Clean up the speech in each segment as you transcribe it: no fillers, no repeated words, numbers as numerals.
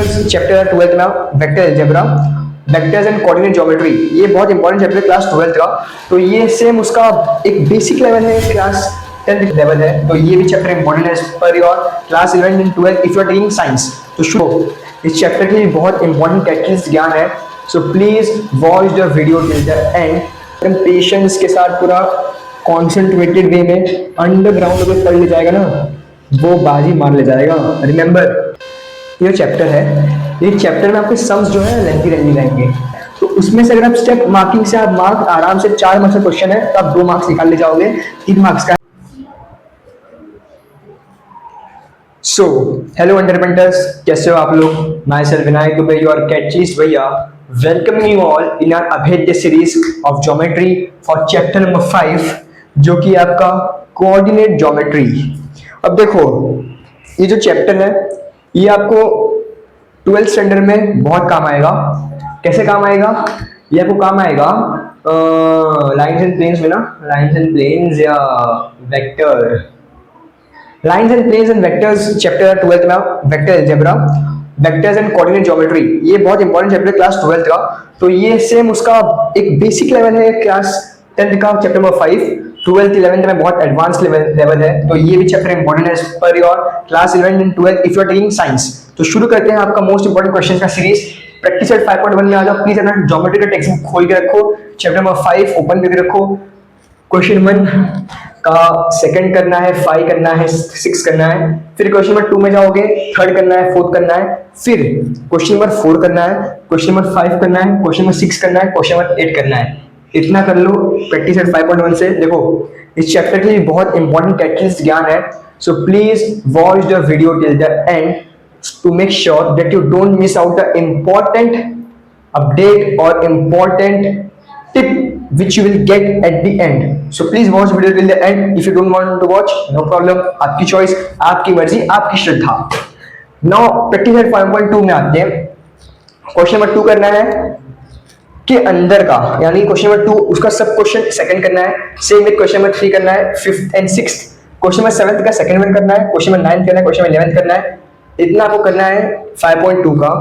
Vectors chapter 12 में vector algebra, vectors and coordinate geometry, ये बहुत इंपॉर्टेंट चैप्टर है क्लास 12 का। तो ये सेम उसका एक बेसिक लेवल है, क्लास 10th लेवल है, तो ये भी चैप्टर इंपॉर्टेंट है पर your class 11 and 12 if you are taking science. तो शुरू इस चैप्टर के लिए बहुत इंपॉर्टेंट कैटलिस्ट ज्ञान है, so please watch the video till the and, एकदम पेशेंस के साथ पूरा कॉन्सेंट्रेटेड वे में अंडरग्राउंड अगर पढ़ ले जाएगा ना वो बाजी मार ले जाएगा। रिमेंबर ये चैप्टर है, ये चैप्टर में आपके सम्स जो है लेंथी रहेंगे, तो उसमें से अगर आप स्टेप मार्किंग से आप मार्क आराम से 4 मार्क्स का क्वेश्चन है तो आप 2 मार्क्स निकाल ले जाओगे, 3 मार्क्स का। सो हेलो अंडरपेंटर्स, कैसे हो आप लोग? Myself Vinayak Dubey, your catalyst भैया, welcoming you all in our Abhedya series of geometry for chapter number 5 जो कि आपका कोऑर्डिनेट ज्योमेट्री। अब देखो ये जो चैप्टर है ये आपको 12th स्टैंडर्ड में बहुत काम आएगा। कैसे काम आएगा? ये आपको काम आएगा लाइंस एंड प्लेन्स में ना, लाइंस एंड प्लेन्स या vector, lines and planes and vectors chapter 12 में vector algebra, vectors and coordinate geometry, ये बहुत इंपॉर्टेंट चैप्टर है क्लास 12 का। तो ये सेम उसका एक बेसिक लेवल है क्लास 10th का चैप्टर नंबर 5, 12th 11th में बहुत एडवांस लेवल है, तो ये भी चैप्टर इंपॉर्टेंट है पर your class 11 and 12 if you are taking science. तो शुरू करते हैं आपका मोस्ट इंपॉर्टेंट क्वेश्चन का सीरीज। प्रैक्टिस सेट 5.1 में आ जाओ, प्लीज अपना ज्योमेट्री का टेक्स्ट बुक खोल के रखो, चैप्टर नंबर 5 ओपन करके रखो। क्वेश्चन 1 का सेकंड करना है, 5 करना है, 6 करना है, फिर क्वेश्चन नंबर 2 में जाओगे, थर्ड करना है, फोर्थ करना है, फिर क्वेश्चन नंबर 4 करना है, क्वेश्चन नंबर 5 करना है, क्वेश्चन नंबर 6 करना है, क्वेश्चन नंबर 8 करना है। इतना कर लो प्रैक्टिस सेट 5.1 से। देखो इस चैप्टर के लिए बहुत इंपॉर्टेंट कैटलिस्ट ज्ञान है, so please watch the video till the end to make sure that you don't miss out the important update और important tip which you will get at the end. So please watch video till the end. If you don't want to watch, no problem. आपकी choice, आपकी मर्जी, आपकी श्रद्धा। Now practice at 5.2 में आते हैं। Question number 2 करना है के अंदर का, यानी क्वेश्चन नंबर 2 उसका सब क्वेश्चन सेकंड करना है, सेम विद क्वेश्चन नंबर 3 करना है, 5th and 6th। Question number 7th का सेकंड वन करना है, क्वेश्चन नंबर 9th करना है, क्वेश्चन नंबर 11th करना है। इतना आपको करना है 5.2 का।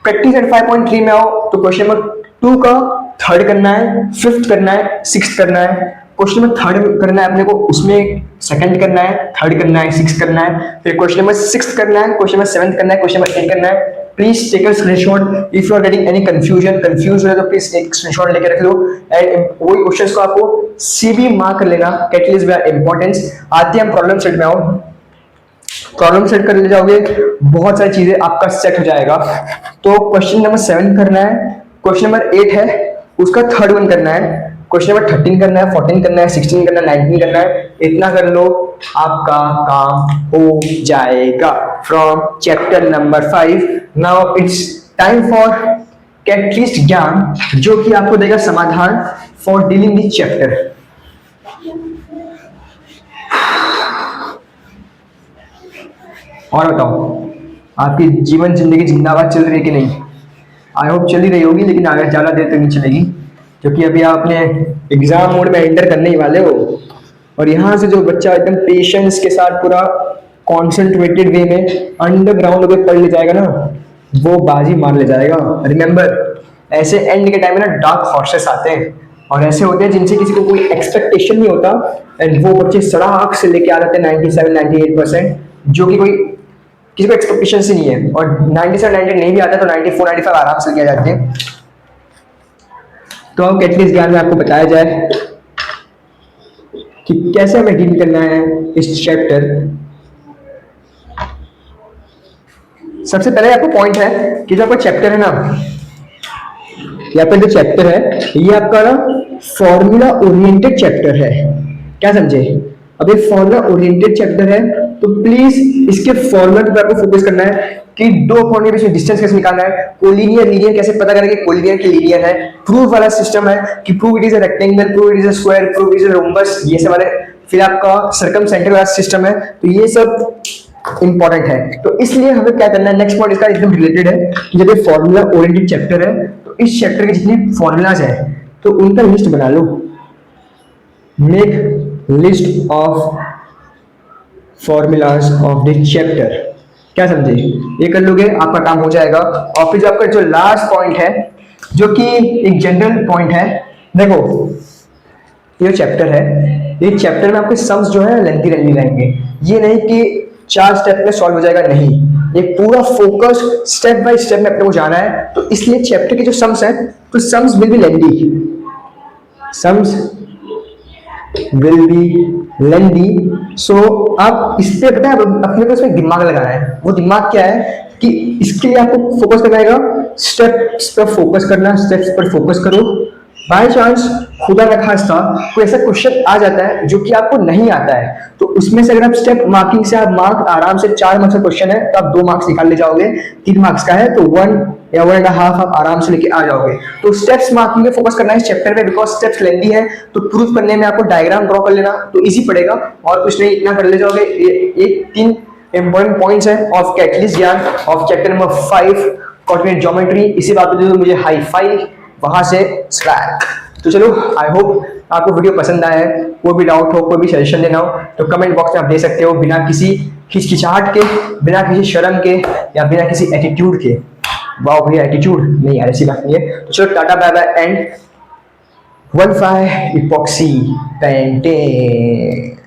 प्रैक्टिस एट 5.3 में आओ तो क्वेश्चन नंबर 2 का थर्ड करना है, 5th करना है, 6th करना है। क्वेश्चन नंबर 3 करना है अपने को, उसमें सेकंड करना है, थर्ड करना है, 6th करना है, फिर क्वेश्चन नंबर 6 करना है, क्वेश्चन नंबर 7 करना है, क्वेश्चन नंबर 8 करना है। Please take a screenshot if you are getting any confuse हो तो प्लीज एक स्क्रीनशॉट लेके रख लो एंड वही क्वेश्चंस को आपको सीबी मार्क कर लेना, कैटलिस्ट बाय इंपॉर्टेंस। आते हैं हम प्रॉब्लम सेट में। आओ प्रॉब्लम सेट कर ले जाओगे, बहुत सारी चीजें आपका सेट हो जाएगा। तो क्वेश्चन नंबर 7 करना है, क्वेश्चन नंबर 8 है उसका थर्ड वन करना है, क्वेश्चन नंबर 13 करना है, 14 करना है, 16 करना है, 19 करना है। इतना कर लो आपका काम हो जाएगा from chapter number 5। Now it's time for catalyst ज्ञान जो कि आपको देगा समाधान फॉर डीलिंग दिस चैप्टर। और बताओ आपकी जीवन जिंदगी जिंदाबाद चल रही है कि नहीं? आई होप चली रही होगी, लेकिन आगे ज़्यादा देर तक नहीं चलेगी क्योंकि अभी आपने एग्जाम मोड में एंटर करने ही वाले हो। और यहाँ से जो बच्चा एकदम पेशेंस के साथ पूरा कॉन्सेंट्रेटेड वे में अंडरग्राउंड अगर पढ़ ले जाएगा ना वो बाजी मार ले जाएगा। रिमेंबर ऐसे एंड के टाइम में ना डार्क हॉर्सेस आते हैं और ऐसे होते हैं जिनसे किसी को कोई एक्सपेक्टेशन नहीं होता एंड वो बच्चे सड़ाक से लेके आ जाते हैं 97-98%, जो कि कोई किसी को एक्सपेक्टेशन से नहीं है। और 97-98 नहीं भी आता तो 94-95 आराम से लिया जाते हैं। तो अब कैटलिस्ट ज्ञान में आपको बताया जाए कि कैसे हमें डील करना है इस चैप्टर। सबसे पहले आपको पॉइंट है कि जो आपका चैप्टर है ना, यहाँ पर जो चैप्टर है ये आपका ना फॉर्मूला ओरिएंटेड चैप्टर है। क्या समझे? अब ये फॉर्मूला ओरिएंटेड चैप्टर है तो प्लीज इसके फॉर्मूला पे आपको फोकस करना है कि दो पॉइंट के बीच में डिस्टेंस कैसे निकालना है, कोलिनियर लीनियर कैसे पता करें कि कोलिनियर की लीनियर है, प्रूफ वाला सिस्टम है कि prove it is a rectangle, prove it is a square, prove it is a rhombus, ये सब वाले। फिर आपका सर्कमसेंटर वाला सिस्टम है, तो ये सब इंपॉर्टेंट है। तो इसलिए हमें क्या करना है, नेक्स्ट पॉइंट इसका एकदम रिलेटेड है कि जब ये फॉर्मूला ओरिएंटेड चैप्टर है तो इस चैप्टर के जितने फॉर्मूलाज है तो उनका लिस्ट बना लो। Make list of formulas of this chapter। क्या समझे? ये कर लोगे आपका काम हो जाएगा। और फिर जो आपका जो लास्ट पॉइंट है, जो कि एक जनरल पॉइंट है, देखो ये चैप्टर है, ये चैप्टर में आपके सम्स जो है लेंथी लेंथी रहेंगे। ये नहीं कि 4 स्टेप में सॉल्व हो जाएगा, नहीं, ये पूरा फोकस स्टेप बाय स्टेप में अपने को जाना है। तो इसलिए चैप्टर के जो सम्स हैं, तो sums will be lengthy, sums will be lengthy. So आप इस पे पता है अपने को इसमें दिमाग लगाना है। वो दिमाग क्या है कि इसके लिए आपको फोकस करना है, स्टेप्स पर फोकस करना, स्टेप्स पर फोकस करो। बाय चांस खुदा न खास्ता कोई ऐसा क्वेश्चन आ जाता है जो कि आपको नहीं आता है, तो उसमें से अगर आप स्टेप मार्किंग से आप मार्क आराम से 4 मार्क्स का क्वेश्चन है तो आप 2 मार्क्स निकाल ले जाओगे, 3 मार्क्स का है तो 1 या 1.5 आप आराम से लेके आ जाओगे। तो स्टेप्स मार्किंग पे फोकस करना है इस चैप्टर में, बिकॉज स्टेप्स लेंथी है, तो प्रूफ करने में आपको डायग्राम ड्रॉ कर लेना तो इजी पड़ेगा, और कुछ नहीं, इतना कर ले जाओगे। ये 3 इंपॉर्टेंट पॉइंट्स है ऑफ कैटलिस्ट ज्ञान of chapter number 5 coordinate geometry. इसी बात पे मुझे हाई फाइव, वहां से स्लैक। तो चलो, आई होप आपको वीडियो पसंद आया है। कोई भी डाउट हो, कोई भी सजेशन देना हो तो कमेंट बॉक्स में आप दे सकते हो, बिना किसी हिचकिचाहट के, बिना किसी शर्म के, या बिना किसी एटीट्यूड के। वाह भैया एटीट्यूड नहीं यार, ऐसी बात नहीं है। तो चलो, tata bye bye and 1 5 epoxy painting.